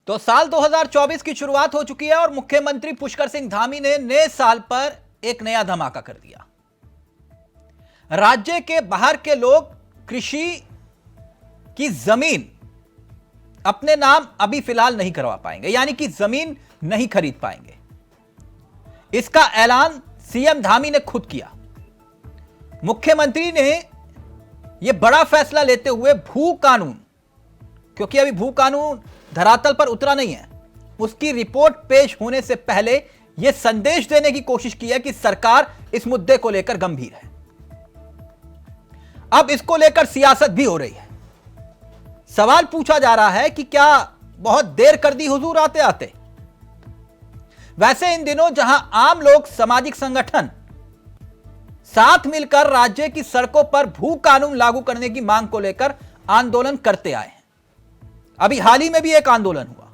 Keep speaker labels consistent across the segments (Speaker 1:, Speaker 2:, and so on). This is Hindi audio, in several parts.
Speaker 1: तो साल 2024 की शुरुआत हो चुकी है और मुख्यमंत्री पुष्कर सिंह धामी ने नए साल पर एक नया धमाका कर दिया। राज्य के बाहर के लोग कृषि की जमीन अपने नाम अभी फिलहाल नहीं करवा पाएंगे, यानी कि जमीन नहीं खरीद पाएंगे। इसका ऐलान सीएम धामी ने खुद किया। मुख्यमंत्री ने यह बड़ा फैसला लेते हुए भू कानून, क्योंकि अभी भू कानून धरातल पर उतरा नहीं है, उसकी रिपोर्ट पेश होने से पहले यह संदेश देने की कोशिश की है कि सरकार इस मुद्दे को लेकर गंभीर है। अब इसको लेकर सियासत भी हो रही है। सवाल पूछा जा रहा है कि क्या बहुत देर कर दी हुजूर आते आते। वैसे इन दिनों जहां आम लोग, सामाजिक संगठन साथ मिलकर राज्य की सड़कों पर भू कानून लागू करने की मांग को लेकर आंदोलन करते आए हैं, अभी हाल ही में भी एक आंदोलन हुआ,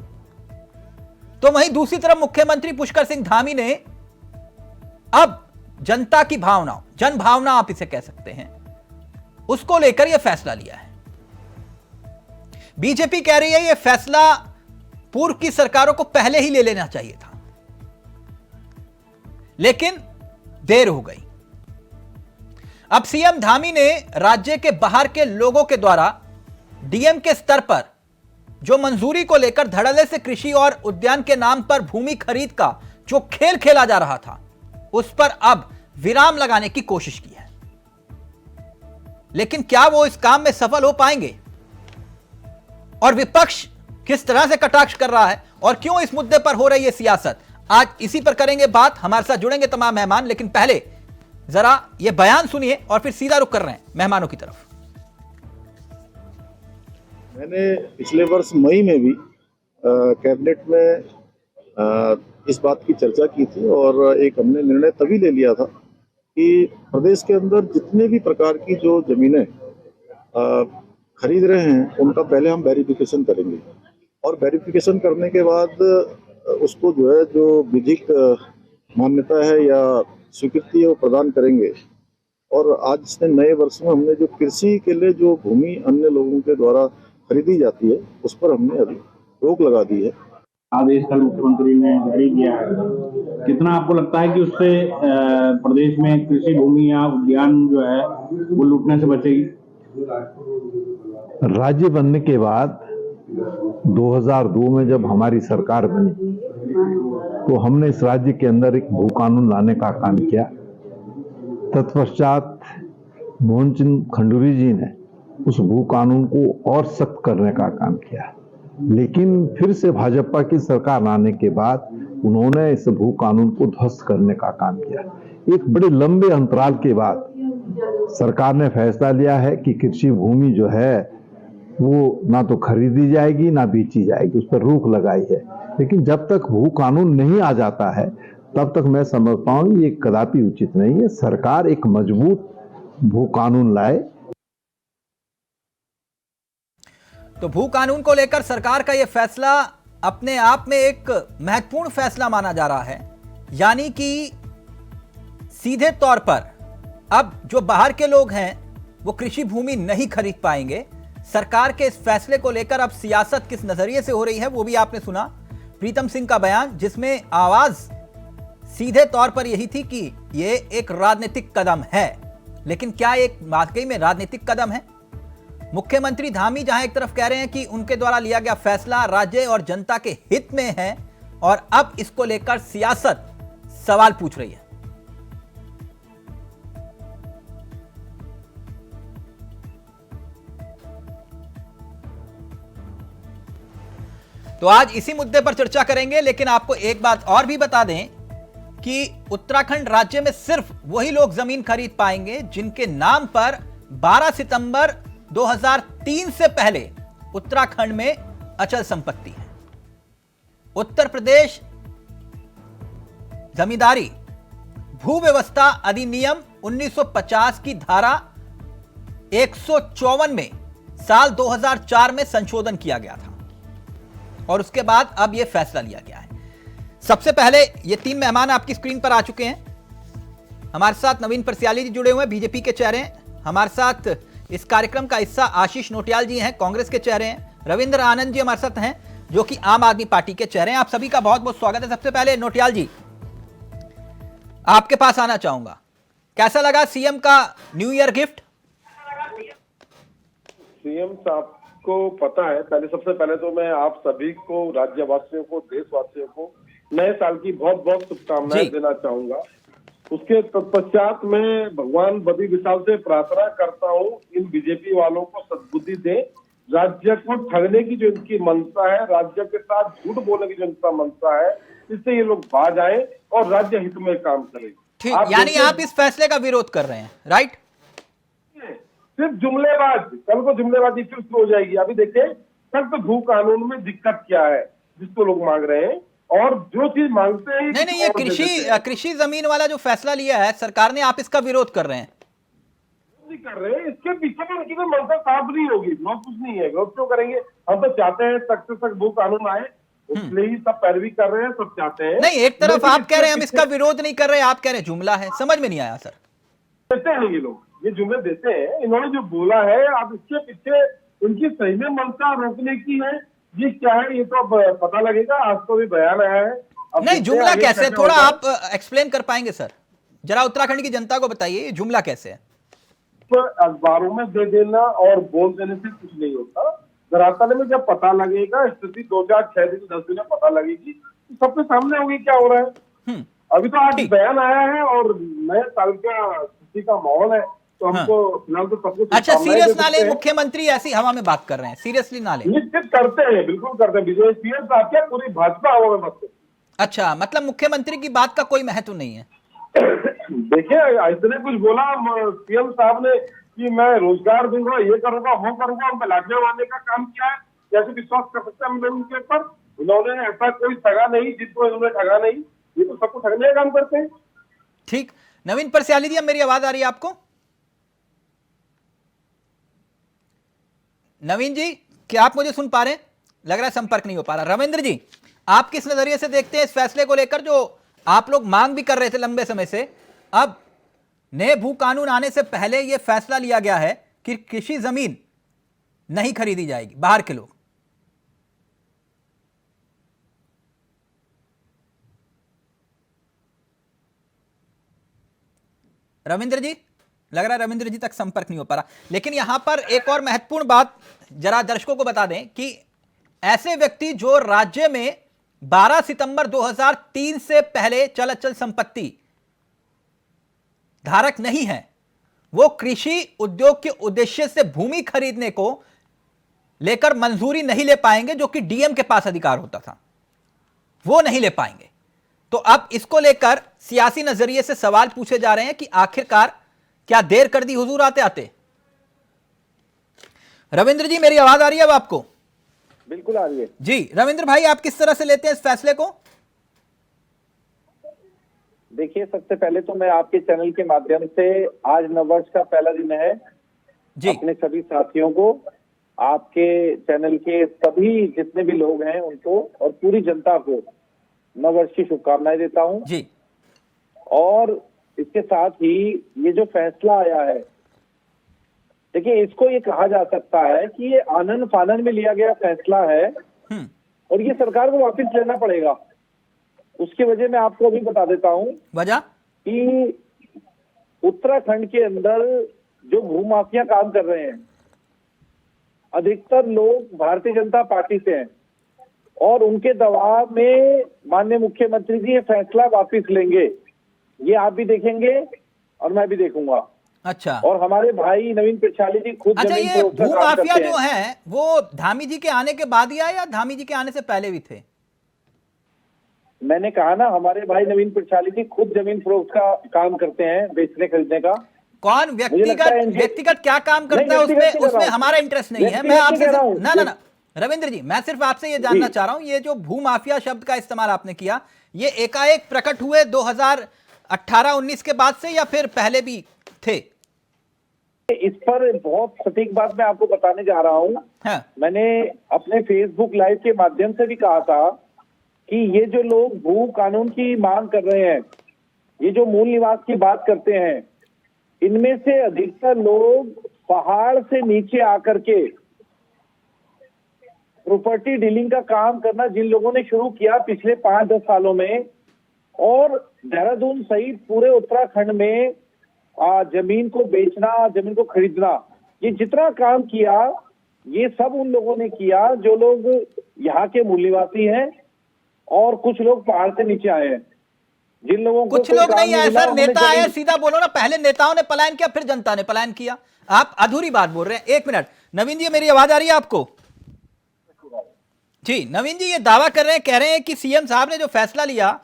Speaker 1: तो वहीं दूसरी तरफ मुख्यमंत्री पुष्कर सिंह धामी ने अब जनता की भावनाओं, जन भावना आप इसे कह सकते हैं, उसको लेकर यह फैसला लिया है। बीजेपी कह रही है यह फैसला पूर्व की सरकारों को पहले ही ले लेना चाहिए था, लेकिन देर हो गई। अब सीएम धामी ने राज्य के बाहर के लोगों के द्वारा डीएम के स्तर पर जो मंजूरी को लेकर धड़ल्ले से कृषि और उद्यान के नाम पर भूमि खरीद का जो खेल खेला जा रहा था, उस पर अब विराम लगाने की कोशिश की है। लेकिन क्या वो इस काम में सफल हो पाएंगे? और विपक्ष किस तरह से कटाक्ष कर रहा है और क्यों इस मुद्दे पर हो रही है सियासत, आज इसी पर करेंगे बात। हमारे साथ जुड़ेंगे तमाम मेहमान, लेकिन पहले जरा यह बयान सुनिए और फिर सीधा रुख कर रहे हैं मेहमानों की तरफ।
Speaker 2: मैंने पिछले वर्ष मई में भी कैबिनेट में इस बात की चर्चा की थी और एक हमने निर्णय तभी ले लिया था कि प्रदेश के अंदर जितने भी प्रकार की जो जमीनें खरीद रहे हैं उनका पहले हम वेरिफिकेशन करेंगे और वेरिफिकेशन करने के बाद उसको जो है जो विधिक मान्यता है या स्वीकृति है वो प्रदान करेंगे। और आज से नए वर्ष में हमने जो कृषि के लिए जो भूमि अन्य लोगों के द्वारा खरीदी जाती है उस पर हमने अभी रोक लगा दी है।
Speaker 3: आदेश कल मुख्यमंत्री ने जारी किया है, कितना आपको लगता है कि उससे प्रदेश में कृषि भूमि या उद्यान जो है वो लूटने से बचेगी?
Speaker 4: राज्य बनने के बाद 2002 में जब हमारी सरकार बनी तो हमने इस राज्य के अंदर एक भू कानून लाने का काम किया। तत्पश्चात मोहन चंद खंडूरी जी ने उस भू कानून को और सख्त करने का काम किया, लेकिन फिर से भाजपा की सरकार आने के बाद उन्होंने इस भू कानून को ध्वस्त करने का काम किया। एक बड़े लंबे अंतराल के बाद सरकार ने फैसला लिया है कि कृषि भूमि जो है वो ना तो खरीदी जाएगी ना बेची जाएगी, उस पर रोक लगाई है। लेकिन जब तक भू कानून नहीं आ जाता है तब तक मैं समझता हूं ये कदापि उचित नहीं है। सरकार एक मजबूत भू कानून लाए।
Speaker 1: तो भू कानून को लेकर सरकार का यह फैसला अपने आप में एक महत्वपूर्ण फैसला माना जा रहा है, यानी कि सीधे तौर पर अब जो बाहर के लोग हैं वो कृषि भूमि नहीं खरीद पाएंगे। सरकार के इस फैसले को लेकर अब सियासत किस नजरिए से हो रही है वो भी आपने सुना। प्रीतम सिंह का बयान, जिसमें आवाज सीधे तौर पर यही थी कि यह एक राजनीतिक कदम है, लेकिन क्या एक वाकई में राजनीतिक कदम है? मुख्यमंत्री धामी जहां एक तरफ कह रहे हैं कि उनके द्वारा लिया गया फैसला राज्य और जनता के हित में है, और अब इसको लेकर सियासत सवाल पूछ रही है। तो आज इसी मुद्दे पर चर्चा करेंगे, लेकिन आपको एक बात और भी बता दें कि उत्तराखंड राज्य में सिर्फ वही लोग जमीन खरीद पाएंगे जिनके नाम पर 12 सितंबर 2003 से पहले उत्तराखंड में अचल संपत्ति है। उत्तर प्रदेश जमींदारी भू व्यवस्था अधिनियम 1950 की धारा 154 में साल 2004 में संशोधन किया गया था और उसके बाद अब यह फैसला लिया गया है। सबसे पहले ये तीन मेहमान आपकी स्क्रीन पर आ चुके हैं। हमारे साथ नवीन परसियाली जी जुड़े हुए हैं, बीजेपी के चेहरे हैं। हमारे साथ इस कार्यक्रम का हिस्सा आशीष नोटियाल जी हैं, कांग्रेस के चेहरे हैं। रविंद्र आनंद जी हमारे साथ हैं, जो कि आम आदमी पार्टी के चेहरे हैं। आप सभी का बहुत बहुत स्वागत है। सबसे पहले नोटियाल जी, आपके पास आना चाहूंगा, कैसा लगा सीएम का न्यू ईयर गिफ्ट?
Speaker 5: सीएम साहब को पता है, सबसे पहले तो मैं आप सभी को, राज्यवासियों को, देशवासियों को नए साल की बहुत बहुत शुभकामनाएं देना चाहूंगा। उसके तत्पश्चात मैं भगवान बद्री विशाल से प्रार्थना करता हूं, इन बीजेपी वालों को सद्बुद्धि दे। राज्य को ठगने की जो इनकी मंशा है, राज्य के साथ झूठ बोलने की जो इनका मंशा है, इससे ये लोग बाज आए और राज्य हित में काम करें।
Speaker 1: ठीक, यानी आप इस फैसले का विरोध कर रहे हैं, राइट?
Speaker 5: सिर्फ जुमलेबाज, कल को जुमलेबाजी फिर शुरू हो जाएगी। अभी देखिए सख्त भू कानून में दिक्कत क्या है जिसको लोग मांग रहे हैं, और जो चीज मांगते हैं
Speaker 1: नहीं, ये कृषि जमीन वाला जो फैसला लिया है सरकार ने, आप इसका विरोध कर रहे हैं?
Speaker 5: नहीं कर रहे हैं, इसके पीछे भी उनकी कोई मंशा साफ नहीं होगी। विरोध कुछ नहीं है, विरोध क्यों करेंगे? हम तो चाहते हैं सख्त से सख्त भू कानून आए, इसलिए ही सब पैरवी कर रहे हैं, सब चाहते हैं।
Speaker 1: नहीं, एक तरफ आप कह रहे हैं हम इसका विरोध नहीं कर रहे, आप कह रहे हैं जुमला है, समझ में नहीं आया सर।
Speaker 5: देते हैं ये लोग, ये जुमले देते हैं। इन्होंने जो बोला है, अब इसके पीछे उनकी सही में मंशा रोकने की है, ये क्या है ये तो अब पता लगेगा। आज तो भी बयान आया है।
Speaker 1: नहीं, जुमला कैसे, थोड़ा आप एक्सप्लेन कर पाएंगे सर? जरा उत्तराखंड की जनता को बताइए ये जुमला कैसे है?
Speaker 5: तो अखबारों में दे देना और बोल देने से कुछ नहीं होता। धरातल में जब पता लगेगा, स्थिति 2 4 6 दिन 10 दिन में पता लगेगी, तो सबके सामने होगी क्या हो रहा है। अभी तो आज बयान आया है और नए साल का खुशी का माहौल है, तो हमको फिलहाल तो सब कुछ।
Speaker 1: अच्छा, सीरियस ना ले, मुख्यमंत्री ऐसी हवा में बात कर रहे हैं, सीरियसली ना ले।
Speaker 5: निश्चित करते हैं, बिल्कुल करते हैं। विजय सीएम साहब क्या पूरी भाजपा हवा में मत।
Speaker 1: अच्छा, मतलब मुख्यमंत्री की बात का कोई महत्व नहीं है?
Speaker 5: देखिए, इसने कुछ बोला सीएम साहब ने कि मैं रोजगार दूंगा, ये करूंगा, वो करूंगा, उन पर लाठियां मारने का काम किया है। कैसे विश्वास कर सकते हैं हम लोग उनके ऊपर? उन्होंने ऐसा कोई ठगा नहीं जिसको इन्होंने ठगा नहीं। ये तो सबको ठगने का काम करते हैं।
Speaker 1: ठीक, नवीन परस्याली जी, मेरी आवाज आ रही है आपको? नवीन जी, क्या आप मुझे सुन पा रहे हैं? लग रहा है संपर्क नहीं हो पा रहा। रविंद्र जी, आप किस नजरिए से देखते हैं इस फैसले को लेकर, जो आप लोग मांग भी कर रहे थे लंबे समय से? अब नए भू कानून आने से पहले यह फैसला लिया गया है कि कृषि जमीन नहीं खरीदी जाएगी, बाहर के लोग। रविंद्र जी, लग रहा है रविंद्र जी तक संपर्क नहीं हो पा रहा। लेकिन यहां पर एक और महत्वपूर्ण बात जरा दर्शकों को बता दें कि ऐसे व्यक्ति जो राज्य में 12 सितंबर 2003 से पहले चल अचल संपत्ति धारक नहीं है, वो कृषि उद्योग के उद्देश्य से भूमि खरीदने को लेकर मंजूरी नहीं ले पाएंगे, जो कि डीएम के पास अधिकार होता था, वो नहीं ले पाएंगे। तो अब इसको लेकर सियासी नजरिए से सवाल पूछे जा रहे हैं कि आखिरकार क्या देर कर दी हुजूर आते आते? रविंद्र जी, मेरी आवाज आ रही है अब आपको?
Speaker 5: बिल्कुल आ रही है
Speaker 1: जी। रविंद्र भाई, आप किस तरह से लेते हैं इस फैसले को?
Speaker 6: देखिए, सबसे पहले तो मैं आपके चैनल के माध्यम से आज नववर्ष का पहला दिन है
Speaker 1: जी,
Speaker 6: अपने सभी साथियों को, आपके चैनल के सभी जितने भी लोग हैं उनको और पूरी जनता को नववर्ष की शुभकामनाएं देता हूं
Speaker 1: जी।
Speaker 6: और इसके साथ ही ये जो फैसला आया है, देखिए इसको ये कहा जा सकता है कि ये आनन फानन में लिया गया फैसला है और ये सरकार को वापस लेना पड़ेगा। उसकी वजह मैं आपको अभी बता देता हूं।
Speaker 1: वजह
Speaker 6: कि उत्तराखंड के अंदर जो भूमाफिया काम कर रहे हैं, अधिकतर लोग भारतीय जनता पार्टी से हैं और उनके दबाव में माननीय मुख्यमंत्री जी ये फैसला वापस लेंगे। ये आप भी देखेंगे और मैं भी देखूंगा।
Speaker 1: अच्छा,
Speaker 6: और हमारे भाई नवीन पिछाली जी खुद
Speaker 1: अच्छा,
Speaker 6: जमीन
Speaker 1: ये
Speaker 6: फरोख्त का
Speaker 1: भू
Speaker 6: काम
Speaker 1: माफिया
Speaker 6: करते
Speaker 1: जो
Speaker 6: हैं।
Speaker 1: है वो धामी जी के आने के बाद ही आया या धामी जी के आने से पहले भी थे?
Speaker 6: मैंने कहा ना, हमारे भाई नवीन पिछाली जी खुद जमीन फरोख्त का काम करते हैं, बेचने खरीदने का।
Speaker 1: कौन व्यक्तिगत क्या काम करता है उसमें हमारा इंटरेस्ट नहीं है। मैं आपसे ना रविंद्र जी, मैं सिर्फ आपसे ये जानना चाह रहा हूं, ये जो भू माफिया शब्द का इस्तेमाल आपने किया, ये एकाएक प्रकट हुए 2018-19 के बाद से या फिर पहले भी थे?
Speaker 6: इस पर बहुत सटीक बात मैं आपको बताने जा रहा हूं।
Speaker 1: हाँ।
Speaker 6: मैंने अपने फेसबुक लाइव के माध्यम से भी कहा था कि ये जो लोग भू कानून की मांग कर रहे हैं, ये जो मूल निवास की बात करते हैं, इनमें से अधिकतर लोग पहाड़ से नीचे आकर के प्रॉपर्टी डीलिंग का काम करना जिन लोगों ने शुरू किया पिछले 5-10 सालों में, और देहरादून सहित पूरे उत्तराखंड में जमीन को बेचना, जमीन को खरीदना, ये जितना काम किया ये सब उन लोगों ने किया जो लोग यहाँ के मूल निवासी हैं और कुछ लोग पहाड़ से नीचे आए हैं। जिन लोगों को
Speaker 1: कुछ
Speaker 6: कोई
Speaker 1: लोग
Speaker 6: काम
Speaker 1: नहीं आए
Speaker 6: मिला,
Speaker 1: सर,
Speaker 6: उन्होंने
Speaker 1: नेता आए,
Speaker 6: जमीन-
Speaker 1: सीधा बोलो ना। पहले नेताओं ने पलायन किया, फिर जनता ने पलायन किया। आप अधूरी बात बोल रहे हैं। एक मिनट नवीन जी, मेरी आवाज आ रही है आपको? जी नवीन जी, ये दावा कर रहे हैं, कह रहे हैं कि सीएम साहब ने जो फैसला लिया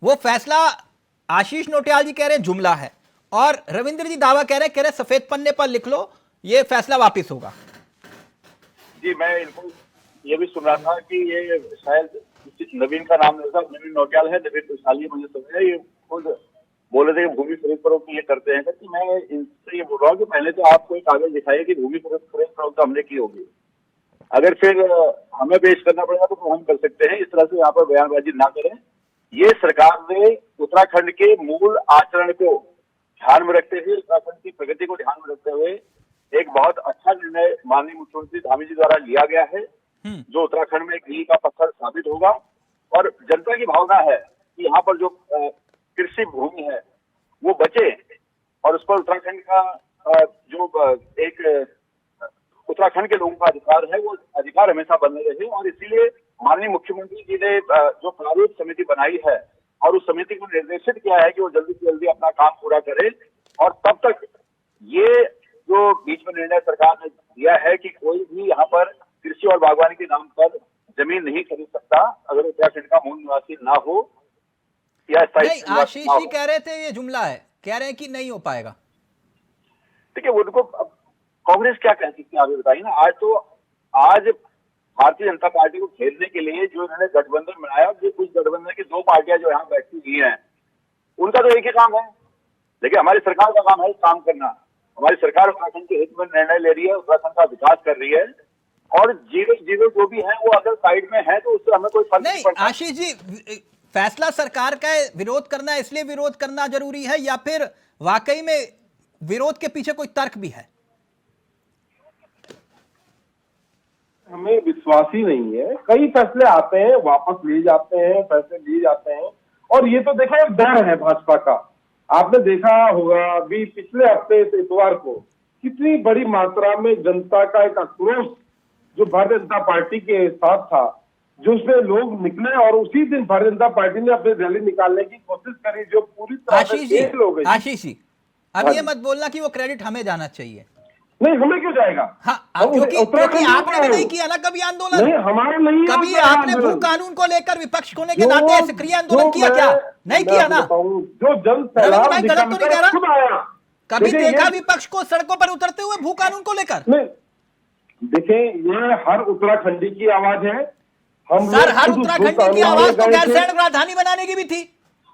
Speaker 1: वो फैसला आशीष नोटियाल जी कह रहे हैं जुमला है, और रविंद्र जी दावा कह रहे हैं सफेद पन्ने पर लिख लो ये फैसला वापिस होगा।
Speaker 7: जी मैं इनको ये भी सुन रहा था कि ये शायद नवीन का नाम नहीं था, नवीन नौटियाल है, नवीन खुशहाली मुझे समझ है, ये खुद बोले थे कि भूमि खरीद फरोख्त ये करते हैं। कि मैं इनसे ये बोल रहा हूँ कि पहले तो आप कोई कागज दिखाइए कि भूमि खरीद फरोख्त हमने की होगी, अगर फिर हमें पेश करना पड़ेगा तो हम कर सकते हैं। इस तरह से यहाँ पर बयानबाजी ना करें। ये सरकार ने उत्तराखंड के मूल आचरण को ध्यान में रखते हुए, उत्तराखंड की प्रगति को ध्यान में रखते हुए एक बहुत अच्छा निर्णय माननीय मुख्यमंत्री धामी जी द्वारा लिया गया है, जो उत्तराखंड में एक मील का पत्थर साबित होगा। और जनता की भावना है कि यहाँ पर जो कृषि भूमि है वो बचे और उस पर उत्तराखंड का जो एक उत्तराखंड के लोगों का अधिकार है वो अधिकार हमेशा बने रहे। और इसीलिए माननीय मुख्यमंत्री जी ने जो प्रारूप समिति बनाई है और उस समिति को निर्देशित किया है कि वो जल्दी से जल्दी अपना काम पूरा करे। और तब तक ये जो बीच में निर्णय सरकार ने दिया है कि कोई भी यहाँ पर कृषि और बागवानी के नाम पर जमीन नहीं खरीद सकता अगर उत्तराखंड का मूल निवासी ना हो या
Speaker 1: नहीं, आशीष जी कह रहे थे ये जुमला है, कह रहे हैं कि नहीं हो पाएगा।
Speaker 7: ठीक है, उनको कांग्रेस क्या कह सकती है आप बताइए ना। आज भारतीय जनता पार्टी को खेलने के लिए जो इन्होंने गठबंधन बनाया, जो कुछ गठबंधन की दो पार्टियां जो यहाँ बैठी हुई हैं, उनका तो एक ही काम है, लेकिन हमारी सरकार का काम है काम करना। हमारी सरकार उत्तराखंड के हित में निर्णय ले रही है, उत्तराखंड का विकास कर रही है, और जीरो जो भी है वो अगर साइड में है तो उससे हमें कोई फर्क नहीं पड़ता।
Speaker 1: आशीष जी, फैसला सरकार का विरोध करना इसलिए विरोध करना जरूरी है या फिर वाकई में विरोध के पीछे कोई तर्क भी है?
Speaker 5: हमें विश्वास ही नहीं है। कई फैसले आते हैं, वापस लिए जाते हैं, फैसले लिए जाते हैं, और ये तो देखो एक डर है भाजपा का। आपने देखा होगा अभी पिछले हफ्ते इतवार को कितनी बड़ी मात्रा में जनता का एक आक्रोश जो भारतीय जनता पार्टी के साथ था, जो उसमें लोग निकले, और उसी दिन भारतीय जनता पार्टी ने अपनी रैली निकालने की कोशिश करी जो पूरी तरह से फेल हो गई।
Speaker 1: आशीष जी, अब ये मत बोलना कि वो क्रेडिट हमें जाना चाहिए।
Speaker 5: नहीं, हमें क्यों जाएगा?
Speaker 1: हाँ, क्योंकि आपने भी नहीं किया ना कभी आंदोलन।
Speaker 5: नहीं, हमारा नहीं है।
Speaker 1: कभी आपने भू कानून को लेकर विपक्ष होने के नाते सक्रिय आंदोलन किया क्या? नहीं किया ना।
Speaker 5: जो जन सैलाब
Speaker 1: मैं गलत तो नहीं कह
Speaker 5: खुद
Speaker 1: रहा?
Speaker 5: आया।
Speaker 1: कभी देखा विपक्ष को सड़कों पर उतरते हुए भू कानून को लेकर?
Speaker 5: नहीं, देखें, ये हर उत्तराखंडी की आवाज है। हम
Speaker 1: सर, हर उत्तराखंडी की आवाज तो गैरसैंण राजधानी बनाने की भी थी।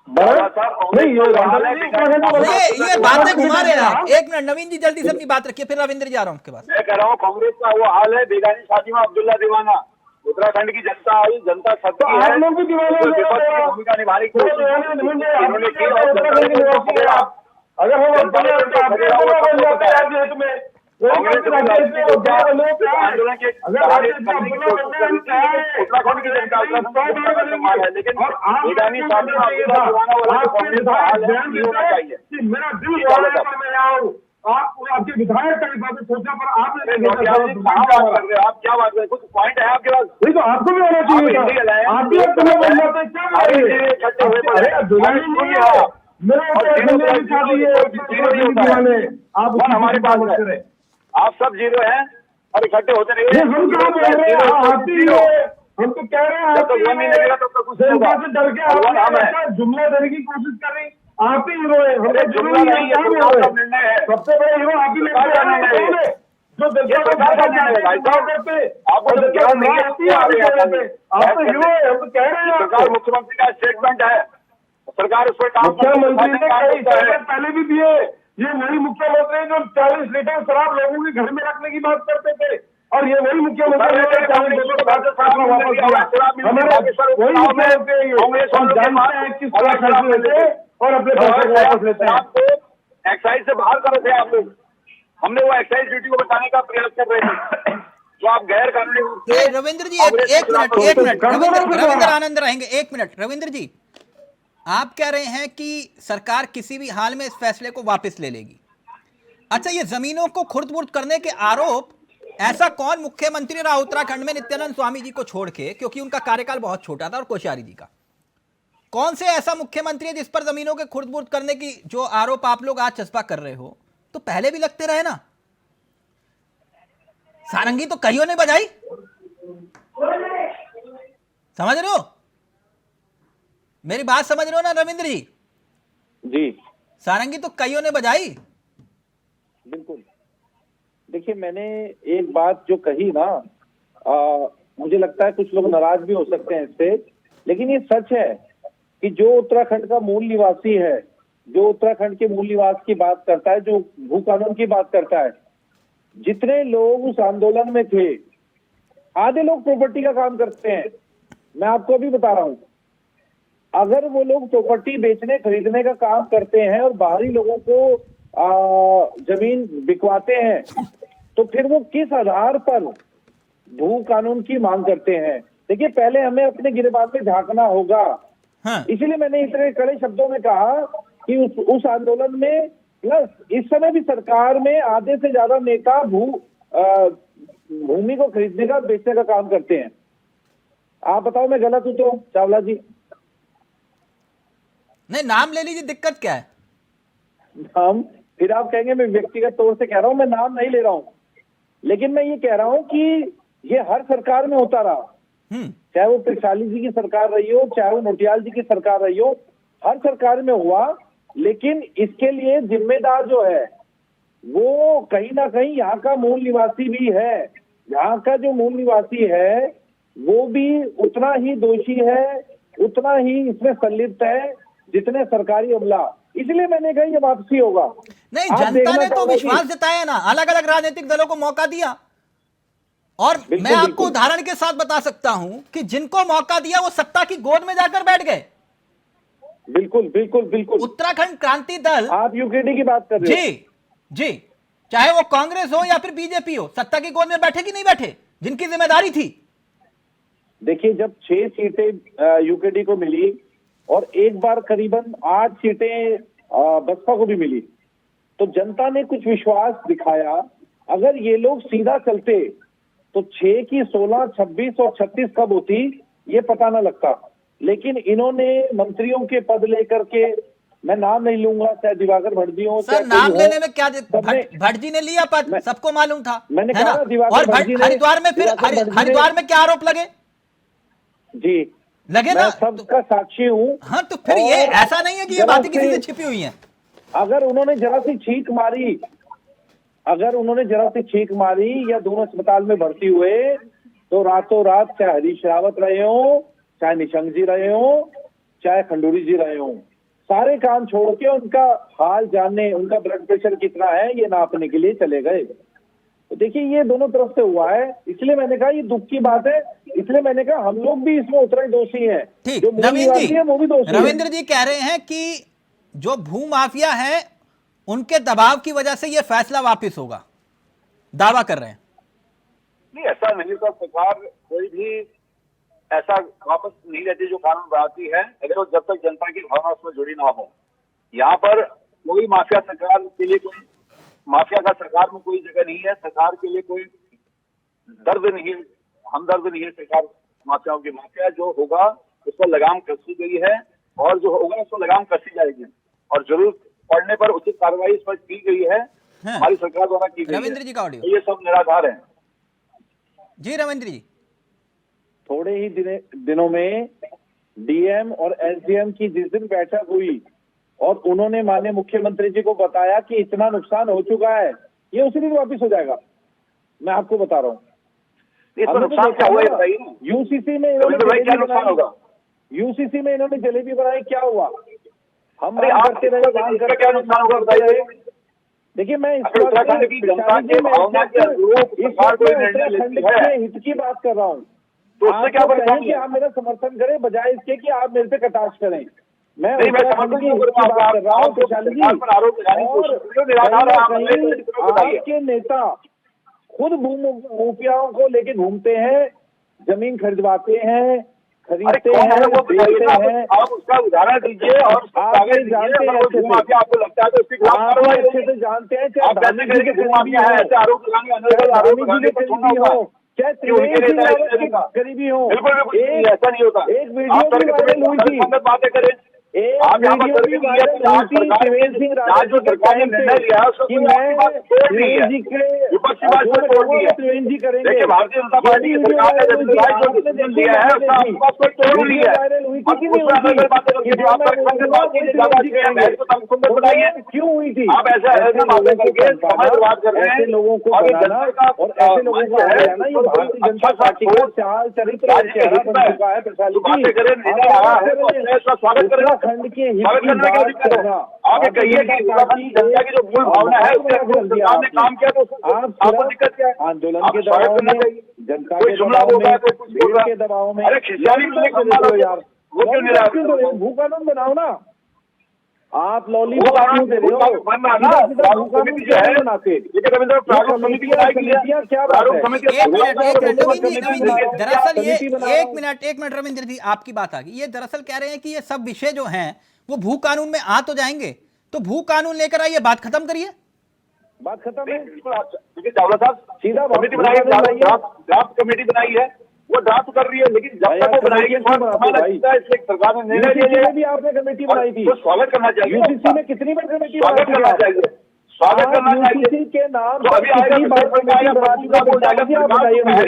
Speaker 5: नहीं,
Speaker 1: ये बातें घुमा रहे हैं आप। एक मिनट नवीन जी, जल्दी से अपनी बात रखिए, फिर रविंद्र जी आ रहा हूं आपके पास।
Speaker 7: मैं कह रहा हूँ कांग्रेस का वो हाल है बेगानी शादी में अब्दुल्ला दीवाना। उत्तराखंड की जनता आई, जनता सत्य है,
Speaker 5: आप लोग भी दीवाने हो,
Speaker 7: विपक्ष की भूमिका निभाने की कोशिश इन्होंने की और
Speaker 5: अगर हम
Speaker 7: आंदोलन के उत्तराखंड की जनता है, लेकिन बेगानी शादी में अब्दुल्ला दीवाना वाला जो कांग्रेस का हाल है नहीं होना चाहिए।
Speaker 5: मेरा दिल आपके विधायक का बात सोचा, पर आप
Speaker 7: आप क्या बात कर रहे हैं? कुछ पॉइंट है आपके पास?
Speaker 5: नहीं, तो आपको भी होना चाहिए। आप भी अब तुम्हें बोल जाते
Speaker 7: आप हमारे पास करें, आप सब जीरो हैं और इकट्ठे होते रहिए।
Speaker 5: हम क्या बोल रहे हैं? हम तो कह रहे हैं
Speaker 7: जब तक वन नहीं लगेगा तब तक कुछ नहीं होगा।
Speaker 5: से डर के जुमला देने की कोशिश कर रही। आप ही हीरो है, हम
Speaker 7: जुमला नहीं है, निर्णय है।
Speaker 5: सबसे बड़े हीरो आप ही जो
Speaker 7: आपको ज्ञान नहीं है,
Speaker 5: आप तो हीरो है, हम तो कह रहे हैं।
Speaker 7: सरकार मुख्यमंत्री का स्टेटमेंट है, सरकार उस पर काम
Speaker 5: मुख्यमंत्री ने कई स्टेटमेंट पहले भी दिए। ये वही मुख्यमंत्री जो 40 लीटर शराब लोगों के घर में रखने की बात करते थे, और ये वही मुख्यमंत्री वही जानते हैं किस तरह खर्च लेते और अपने पैसे को वापस लेते हैं।
Speaker 7: आपको एक्साइज से बाहर कर रहे थे आप लोग, हमने वो एक्साइज ड्यूटी को बताने का प्रयास कर रहे थे। तो आप गैर कानूनी रूप से
Speaker 1: नहीं रविंद्र जी, एक मिनट रविंद्र आनंद रहेंगे, एक मिनट रविंद्र जी, आप कह रहे हैं कि सरकार किसी भी हाल में इस फैसले को वापस ले लेगी। अच्छा, ये जमीनों को खुर्द-बुर्द करने के आरोप, ऐसा कौन मुख्यमंत्री रहा उत्तराखंड में नित्यानंद स्वामी जी को छोड़ के, क्योंकि उनका कार्यकाल बहुत छोटा था, और कोश्यारी जी का, कौन से ऐसा मुख्यमंत्री है जिस पर जमीनों के खुर्द-बुर्द करने की जो आरोप आप लोग आज चस्पा कर रहे हो, तो पहले भी लगते रहे ना। सारंगी तो कईयों ने बजाई, समझ रहे हो मेरी बात, समझ रहे हो ना रविंद्र जी?
Speaker 6: जी
Speaker 1: सारंगी तो कईयों ने बजाई।
Speaker 6: बिल्कुल। देखिए, मैंने एक बात जो कही ना, मुझे लगता है कुछ लोग नाराज भी हो सकते हैं इससे, लेकिन ये सच है कि जो उत्तराखंड का मूल निवासी है, जो उत्तराखंड के मूल निवास की बात करता है, जो भू कानून की बात करता है, जितने लोग उस आंदोलन में थे, आधे लोग प्रॉपर्टी का काम करते हैं। मैं आपको अभी बता रहा हूं, अगर वो लोग प्रॉपर्टी बेचने खरीदने का काम करते हैं और बाहरी लोगों को जमीन बिकवाते हैं, तो फिर वो किस आधार पर भू कानून की मांग करते हैं? देखिए, पहले हमें अपने गिरेबान में झांकना होगा।
Speaker 1: हाँ।
Speaker 6: इसीलिए मैंने इतने कड़े शब्दों में कहा कि उस आंदोलन में, प्लस इस समय भी सरकार में आधे से ज्यादा नेता भूमि को खरीदने का, बेचने का काम करते हैं। आप बताओ मैं गलत हूं तो, चावला जी?
Speaker 1: नहीं, नाम ले लीजिए, दिक्कत क्या है?
Speaker 6: नाम फिर आप कहेंगे मैं व्यक्तिगत तौर से कह रहा हूं, मैं नाम नहीं ले रहा हूं, लेकिन मैं ये कह रहा हूं कि ये हर सरकार में होता रहा, चाहे वो प्रशाली जी की सरकार रही हो, चाहे वो नोटियाल जी की सरकार रही हो, हर सरकार में हुआ। लेकिन इसके लिए जिम्मेदार जो है वो कहीं ना कहीं यहाँ का मूल निवासी भी है। यहाँ का जो मूल निवासी है वो भी उतना ही दोषी है, उतना ही इसमें संलिप्त है जितने सरकारी अमला। इसलिए मैंने कहा ये वापसी होगा।
Speaker 1: नहीं,
Speaker 6: आप
Speaker 1: जनता
Speaker 6: देखना
Speaker 1: ने तो
Speaker 6: चाहोगे
Speaker 1: विश्वास जताया ना, अलग अलग राजनीतिक दलों को मौका दिया, और
Speaker 6: बिल्कुल,
Speaker 1: मैं आपको
Speaker 6: बिल्कुल।
Speaker 1: उदाहरण के साथ बता सकता हूं कि जिनको मौका दिया वो सत्ता की गोद में जाकर बैठ गए।
Speaker 6: बिल्कुल बिल्कुल बिल्कुल।
Speaker 1: उत्तराखंड क्रांति दल,
Speaker 6: आप यूकेडी की बात कर रहे हो?
Speaker 1: जी जी, चाहे वो कांग्रेस हो या फिर बीजेपी हो, सत्ता की गोद में बैठे कि नहीं बैठे, जिनकी जिम्मेदारी थी।
Speaker 6: देखिए, जब 6 सीटें यूकेडी को मिली और एक बार करीबन 8 सीटें बसपा को भी मिली, तो जनता ने कुछ विश्वास दिखाया। अगर ये लोग सीधा चलते तो 6 की 16, 26 और 36 कब होती ये पता ना लगता। लेकिन इन्होंने मंत्रियों के पद लेकर के, मैं नाम नहीं लूंगा, चाहे दिवाकर भटजी हो,
Speaker 1: सर नाम लेने में क्या, भट्ट जी ने लिया पद, सबको मालूम था,
Speaker 6: मैंने
Speaker 1: है ना?
Speaker 6: कहा दिवाकर
Speaker 1: और
Speaker 6: भट्ट जी ने,
Speaker 1: हरिद्वार में फिर हरिद्वार में क्या आरोप लगे?
Speaker 6: जी
Speaker 1: लगे ना?
Speaker 6: मैं सबका साक्षी हूँ।
Speaker 1: हाँ, तो फिर ये ऐसा नहीं है कि ये बातें किसी से छिपी हुई हैं।
Speaker 6: अगर उन्होंने जरा सी छींक मारी, अगर उन्होंने जरा सी छींक मारी या दोनों अस्पताल में भर्ती हुए, तो रातों रात चाहे हरीश रावत रहे हो, चाहे निशंक जी रहे हो, चाहे खंडूरी जी रहे हो, सारे काम छोड़ के उनका हाल जानने, उनका ब्लड प्रेशर कितना है ये नापने के लिए चले गए। तो देखिए, ये दोनों तरफ से हुआ है। इसलिए मैंने कहा ये दुख की बात है। इसलिए मैंने कहा हम लोग भी इसमें उतरे दोषी हैं।
Speaker 1: ठीक,
Speaker 6: जो मूल
Speaker 1: नवीन
Speaker 6: निवासी
Speaker 1: जी,
Speaker 6: है वो भी दोषी है।
Speaker 1: रविंद्र जी कह रहे हैं कि जो भू माफिया है उनके दबाव की वजह से ये फैसला वापस होगा, दावा कर रहे हैं।
Speaker 7: नहीं, ऐसा नहीं सर, सरकार कोई भी ऐसा वापस नहीं लेती जो कानून बनाती है, अगर वो जब तक जनता की भावना उसमें जुड़ी ना हो। यहाँ पर कोई माफिया सरकार के लिए, कोई माफिया का सरकार में कोई जगह नहीं है। सरकार के लिए कोई दर्द नहीं है, हमदर्द नहीं है सरकार माफियाओं की। माफिया जो होगा उस पर लगाम कसी गई है, और जो होगा उस पर लगाम कसी जाएगी, और जरूरत पड़ने पर उचित कार्रवाई इस पर की गई है, हमारी सरकार द्वारा की गई है।
Speaker 1: रविंद्र जी का ऑडियो,
Speaker 7: तो ये सब निराधार है।
Speaker 1: जी रविंद्र जी,
Speaker 6: थोड़े ही दिनों में डीएम और एसडीएम की जिस दिन बैठक हुई और उन्होंने माननीय मुख्यमंत्री जी को बताया कि इतना नुकसान हो चुका है, ये उसी दिन वापिस हो जाएगा। मैं आपको बता रहा हूँ।
Speaker 7: नुकसान क्या हुआ बताइए।
Speaker 6: यूसीसी में
Speaker 7: क्या नुकसान होगा?
Speaker 6: यूसीसी में इन्होंने जलेबी बनाई, क्या हुआ? हम
Speaker 7: करते रहे, क्या नुकसान होगा बताइए।
Speaker 6: देखिए, मैं
Speaker 7: उत्तराखंड की जनता के भावना के अनुरूप सरकार कोई निर्णय लेती है,
Speaker 6: हित की बात कर रहा हूँ।
Speaker 7: तो उससे क्या
Speaker 6: परेशानी? आप मेरा समर्थन करें बजाय इसके कि आप मेरे पे कटाक्ष करें। मैं
Speaker 7: समर्थन की बात कर रहा हूँ।
Speaker 6: आपके नेता खुद भूमाफियाओं को लेके घूमते हैं, जमीन खरीदवाते हैं, खरीदते हैं, बेचते हैं।
Speaker 7: आप उसका उदाहरण दीजिए और
Speaker 6: आप ये जानते हैं अच्छे से,
Speaker 7: आपको लगता है तो उसके खिलाफ
Speaker 6: आप
Speaker 7: कार्रवाई
Speaker 6: अच्छे से जानते हैं, चाहे
Speaker 7: आप कैसे
Speaker 6: धामी जी के
Speaker 7: करेंगे?
Speaker 6: करीबी
Speaker 7: है
Speaker 6: हो,
Speaker 7: ऐसे आरोप लगाने,
Speaker 6: चाहे
Speaker 7: आरोप
Speaker 6: धामी जी
Speaker 7: लगाने
Speaker 6: के
Speaker 7: पर छोड़ना
Speaker 6: करीबी
Speaker 7: होगा।
Speaker 6: हो, चाहे
Speaker 7: कि उनके
Speaker 6: त्रिवेंद्र सिंह
Speaker 7: नेता
Speaker 6: रावत
Speaker 7: ऐसे
Speaker 6: के
Speaker 7: नहीं
Speaker 6: करीबी हो।
Speaker 7: बिल्कुल बिल्कुल नहीं, ऐसा नहीं होता।
Speaker 6: एक वीडियो
Speaker 7: आप
Speaker 6: भी वायरल हुई थी,
Speaker 7: बातें करें,
Speaker 6: एक
Speaker 7: आप यहाँ पर
Speaker 6: वीडियो भी वायरल हुई थी त्रिवेंद्र सिंह रावत
Speaker 7: जो
Speaker 6: जी के
Speaker 7: सरकार ने
Speaker 6: टाइम
Speaker 7: निर्णय लिया है उसको
Speaker 6: कि
Speaker 7: कोई
Speaker 6: मैं
Speaker 7: आपकी बात तोड़ दी है,
Speaker 6: त्रिवेंद्र जी के
Speaker 7: विपक्षी बात
Speaker 6: जो
Speaker 7: को
Speaker 6: मैं
Speaker 7: तोड़
Speaker 6: कहूंगा
Speaker 7: दी
Speaker 6: वो
Speaker 7: है।
Speaker 6: त्रिवेंद्र जी करेंगे।
Speaker 7: देखिए भारतीय जनता पार्टी की सरकार ने जब जो डिसीजन लिया है उसका आपकी बात कोई तोड़ ली है।
Speaker 6: वायरल हुई थी
Speaker 7: अब
Speaker 6: कि
Speaker 7: उसमें
Speaker 6: नहीं हुई
Speaker 7: अगर बातें
Speaker 6: थी?
Speaker 7: करके आप संगत बात कीजिए, ज्यादा अच्छी है, बहस को तंग सुंदर बनाइए।
Speaker 6: क्यों हुई थी?
Speaker 7: आप ऐसे बातें करके समय बर्बाद कर रहे हैं।
Speaker 6: ऐसे लोगों को
Speaker 7: और ये
Speaker 6: बनाना
Speaker 7: जनता का
Speaker 6: और ऐसे लोगों को आगे लाना, ये भारतीय जनता पार्टी का चाल चरित्र और चेहरा बन चुका है। प्रशांत
Speaker 7: बातें करें, निर्णय आया है तो अपने इसका स्वागत करें।
Speaker 6: उत्तराखंड के हित
Speaker 7: स्वागत
Speaker 6: की
Speaker 7: करने का
Speaker 6: बात
Speaker 7: अधिकार है।
Speaker 6: करना,
Speaker 7: आप ये कहिए कि उत्तराखंड की जनता की जो मूल भावना है उसके अनुरूप सरकार ने काम किया तो आपको दिक्कत क्या है?
Speaker 6: आंदोलन
Speaker 7: आप
Speaker 6: के
Speaker 7: स्वागत
Speaker 6: दबाव
Speaker 7: करना
Speaker 6: में,
Speaker 7: चाहिए।
Speaker 6: जनता
Speaker 7: कोई
Speaker 6: के
Speaker 7: जुमला
Speaker 6: दबाव
Speaker 7: बोल रहा
Speaker 6: में,
Speaker 7: है, कोई कुछ बोल
Speaker 6: भीड़
Speaker 7: रहा
Speaker 6: के
Speaker 7: है।
Speaker 6: दबाव में,
Speaker 7: अरे खिसियानी नहीं
Speaker 6: यार
Speaker 7: यार, वो क्यों नहीं रहा?
Speaker 6: भू कानून बनाओ ना। आप
Speaker 7: वो
Speaker 6: लॉलीपॉप क्यों दे रहे हो?
Speaker 7: बनना ना,
Speaker 6: सीधा सीधा
Speaker 7: प्रारूप
Speaker 6: भू
Speaker 7: समिति
Speaker 6: कानून
Speaker 7: जो
Speaker 6: क्यों
Speaker 7: है,
Speaker 6: नहीं बनाते?
Speaker 7: देखिए रविंद्र, प्रारूप समिति बनाई गई है।
Speaker 6: क्या बात
Speaker 7: प्रारूप
Speaker 6: है?
Speaker 7: समिति
Speaker 1: एक मिनट
Speaker 6: समिति
Speaker 1: दरअसल
Speaker 6: बनाओ।
Speaker 1: एक मिनट रविंद्र जी, आपकी बात आ गई। ये दरअसल कह रहे हैं कि ये सब विषय जो हैं वो भू कानून में आ तो जाएंगे, तो भू कानून लेकर आइए, बात खत्म करिए।
Speaker 6: बात खत्म है।
Speaker 7: देखिए चावला साहब,
Speaker 6: सीधा
Speaker 7: कमेटी बनाई है, ड्राफ्ट कमेटी बनाई है, वो ड्राफ्ट कर रही है, लेकिन जब तक वो बनाएगी थोड़ा समय लगता है, इसलिए सरकार ने निर्णय ले लिया।
Speaker 6: भी आपने कमेटी बनाई थी,
Speaker 7: तो स्वागत करना चाहिए।
Speaker 6: यूसीसी में कितनी बार कमेटी
Speaker 7: स्वागत करना चाहिए, स्वागत करना चाहिए।
Speaker 6: यूसीसी के नाम
Speaker 7: तो अभी आएगा
Speaker 6: कितनी बार कमेटी बना चुके हैं? बताइए, आप बताइए मुझे।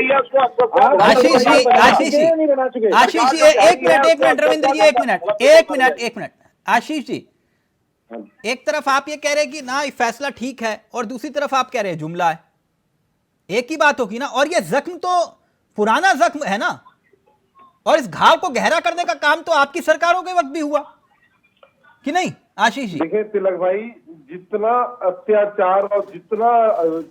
Speaker 1: आशीष जी एक मिनट रविंद्र जी, एक मिनट आशीष जी, एक तरफ आप ये कह रहे हैं कि ना ये फैसला ठीक है और दूसरी तरफ आप कह रहे हैं जुमला है, एक ही बात होगी ना। और ये जख्म तो पुराना जख्म है ना, और इस घाव को गहरा करने का काम तो आपकी सरकारों के वक्त भी हुआ कि नहीं आशीष जी?
Speaker 5: देखिए तिलक भाई, जितना अत्याचार और जितना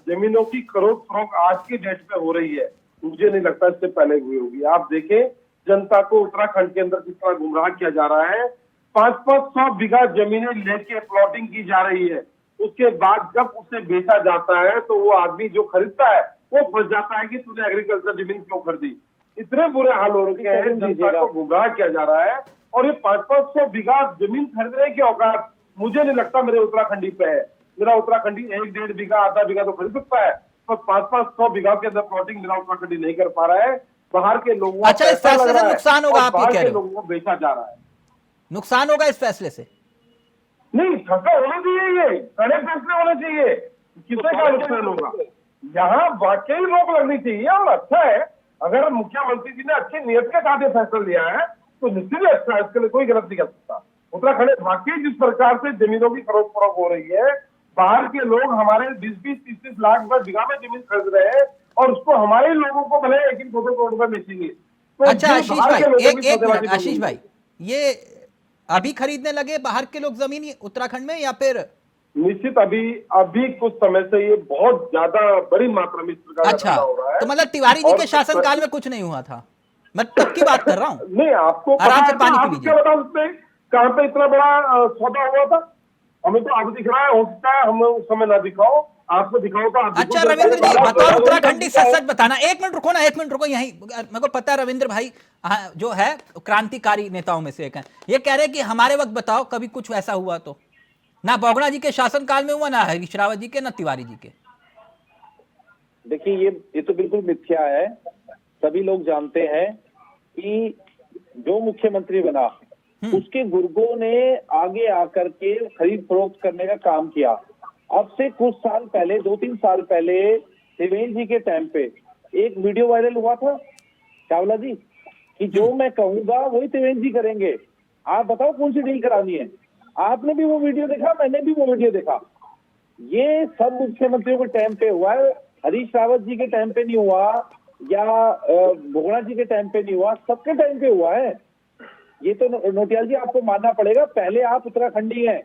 Speaker 5: जमीनों की खरीद फरोख्त आज की डेट पे हो रही है, मुझे नहीं लगता इससे पहले हुई होगी। आप देखें जनता को उत्तराखंड के अंदर किस तरह गुमराह किया जा रहा है। 500 बीघा जमीनें लेके प्लॉटिंग की जा रही है, उसके बाद जब उसे बेचा जाता है तो वो आदमी जो खरीदता है वो फंस जाता है कि तूने एग्रीकल्चर जमीन क्यों खरीदी। इतने बुरे हाल हो रखे हैं, जनता को गुमराह किया जा रहा है। और ये 500 बीघा जमीन खरीदने की औकात मुझे नहीं लगता मेरे उत्तराखंडी पे है। मेरा उत्तराखंडी 1-1.5 बीघा, आधा बीघा तो खरीद सकता है, पर 500 बीघा के अंदर प्लॉटिंग मेरा उत्तराखंडी नहीं कर पा रहा है। बाहर के लोगों को
Speaker 1: अच्छा, इस फैसले से नुकसान होगा, आप ये कह रहे हो?
Speaker 5: लोगों को बेचा जा रहा है।
Speaker 1: नुकसान होगा इस फैसले से?
Speaker 5: नहीं, फैसला होना चाहिए, ये कड़े फैसले होने चाहिए। किसी का नुकसान होगा? यहाँ वाकई रोक लगनी चाहिए। और अच्छा है अगर मुख्यमंत्री जी ने अच्छी नियत के साथ ये फैसला लिया है तो निश्चित ही अच्छा है, इसके लिए कोई गलत नहीं कर सकता। उत्तराखंड वाकई जिस प्रकार से जमीनों की खरीद फरोख्त हो रही है, बाहर के लोग हमारे 20-20, 30-30 लाख रुपए बीघा में जमीन खरीद रहे हैं और उसको हमारे लोगों को भले 1-1 करोड़ रुपए बेचेंगे। तो
Speaker 1: अच्छा आशीष भाई, एक मिनट आशीष भाई, ये अभी खरीदने लगे बाहर के लोग जमीन उत्तराखंड में, या फिर?
Speaker 5: निश्चित अभी कुछ समय से ये बहुत ज्यादा बड़ी मात्रा में इस प्रकार
Speaker 1: अच्छा,
Speaker 5: हो रहा है।
Speaker 1: तो मतलब तिवारी जी के शासनकाल में कुछ नहीं हुआ था? मैं तब की बात कर रहा हूँ।
Speaker 5: नहीं, आपको
Speaker 1: आराम से पानी पी
Speaker 5: आप
Speaker 1: लीजिए।
Speaker 5: क्या बता सकते हैं कहाँ पे इतना बड़ा सौदा हुआ था? हमें तो अब दिख रहा है, हो सकता है हमें उस समय ना दिखाओ, आपको दिखाओ तो आप।
Speaker 1: अच्छा रविंद्र जी, बताओ उत्तराखंडी सच सच बताना। एक मिनट रुको ना, एक मिनट रुको यहीं। मेरे को पता है रविंद्र भाई जो है क्रांतिकारी नेताओं में से एक है। ये कह रहे हैं कि हमारे वक्त बताओ कभी कुछ ऐसा हुआ तो? ना बोगड़ा जी के शासनकाल में हुआ, ना हरीश रावत जी के, ना तिवारी जी के।
Speaker 6: देखिए ये तो बिल्कुल मिथ्या है। सभी लोग जानते हैं कि जो मुख्यमंत्री बना उसके गुर्गों ने आगे आकर के खरीद फरोख्त करने का काम किया। अब से कुछ साल पहले, 2-3 साल पहले त्रिवेंद्र जी के टाइम पे एक वीडियो वायरल हुआ था चावला जी कि जो मैं कहूंगा वही त्रिवेंद्र जी करेंगे। आप बताओ कौन सी डील करानी है? आपने भी वो वीडियो देखा, मैंने भी वो वीडियो देखा। ये सब मुख्यमंत्रियों के टाइम पे हुआ है, हरीश रावत जी के टाइम पे नहीं हुआ या बोगड़ा जी के टाइम पे नहीं हुआ, सबके टाइम पे हुआ है। ये तो नोटियाल जी आपको मानना पड़ेगा। पहले आप उत्तराखंडी हैं,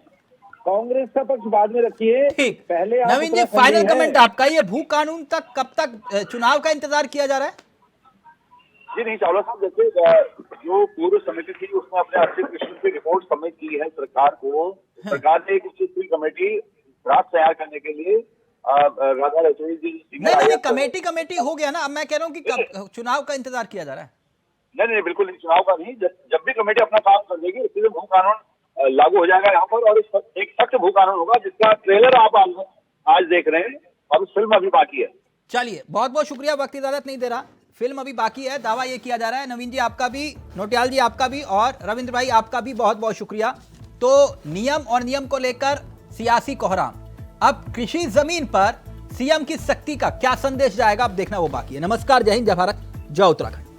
Speaker 6: कांग्रेस का पक्ष बाद में रखिए।
Speaker 1: ठीक,
Speaker 6: पहले आप
Speaker 1: नवीन जी फाइनल कमेंट आपका। ये भू कानून तक कब तक चुनाव का इंतजार किया जा रहा है?
Speaker 7: जी नहीं चावला साहब, देखिए जो पूर्व समिति थी उसने अपने आर्थिक कृष्ण की रिपोर्ट सबमिट की है सरकार को। सरकार ने एक उच्च स्तरीय कमेटी ड्राफ्ट तैयार करने के लिए राधा रतोई जी
Speaker 1: नहीं, कमेटी हो गया ना। अब मैं कह रहा हूँ कि कब चुनाव का इंतजार किया जा रहा है।
Speaker 7: नहीं, बिल्कुल नहीं, चुनाव का नहीं। जब भी कमेटी अपना काम कर देगी उसी में भू कानून लागू हो जाएगा यहाँ पर, और एक सख्त भू कानून होगा जिसका ट्रेलर आप आज देख रहे हैं, और उस फिल्म अभी बाकी है।
Speaker 1: चलिए, बहुत बहुत शुक्रिया, वक्त इजाजत नहीं दे रहा, फिल्म अभी बाकी है। दावा ये किया जा रहा है। नवीन जी आपका भी, नोटियाल जी आपका भी, और रविंद्र भाई आपका भी बहुत बहुत शुक्रिया। तो नियम और नियम को लेकर सियासी कोहराम, अब कृषि जमीन पर सीएम की सख्ती का क्या संदेश जाएगा, अब देखना वो बाकी है। नमस्कार, जय हिंद, जय भारत, जय उत्तराखंड।